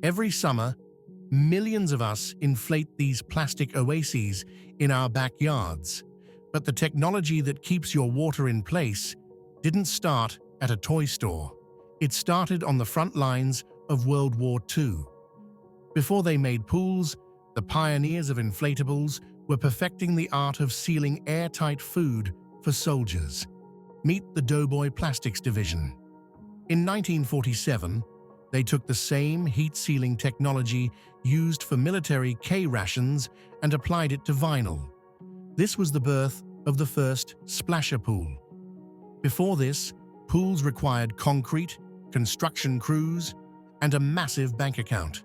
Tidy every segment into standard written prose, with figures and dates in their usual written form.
Every summer, millions of us inflate these plastic oases in our backyards. But the technology that keeps your water in place didn't start at a toy store. It started on the front lines of World War II. Before they made pools, the pioneers of inflatables were perfecting the art of sealing airtight food for soldiers. Meet the Doughboy Plastics division. In 1947, they took the same heat-sealing technology used for military K-rations and applied it to vinyl. This was the birth of the first splasher pool. Before this, pools required concrete, construction crews, and a massive bank account.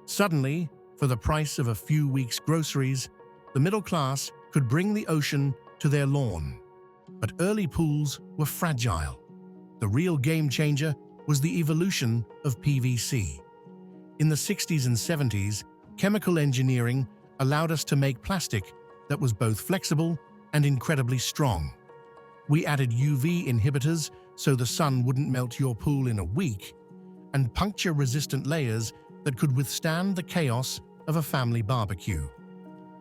Suddenly, for the price of a few weeks' groceries, the middle class could bring the ocean to their lawn. But early pools were fragile. The real game changer was the evolution of PVC. In the 60s and 70s, chemical engineering allowed us to make plastic that was both flexible and incredibly strong. We added UV inhibitors so the sun wouldn't melt your pool in a week, and puncture-resistant layers that could withstand the chaos of a family barbecue.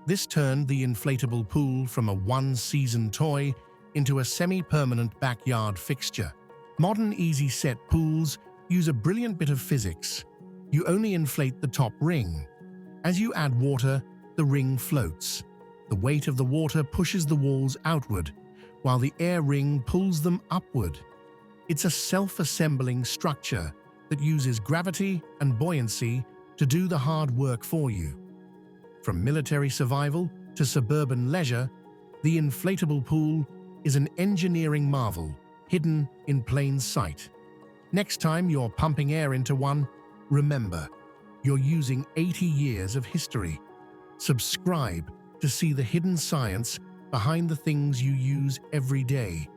This turned the inflatable pool from a one-season toy into a semi-permanent backyard fixture. Modern easy-set pools use a brilliant bit of physics. You only inflate the top ring. As you add water, the ring floats. The weight of the water pushes the walls outward, while the air ring pulls them upward. It's a self-assembling structure that uses gravity and buoyancy to do the hard work for you. From military survival to suburban leisure, the inflatable pool is an engineering marvel hidden in plain sight. Next time you're pumping air into one, remember, you're using 80 years of history. Subscribe to see the hidden science behind the things you use every day.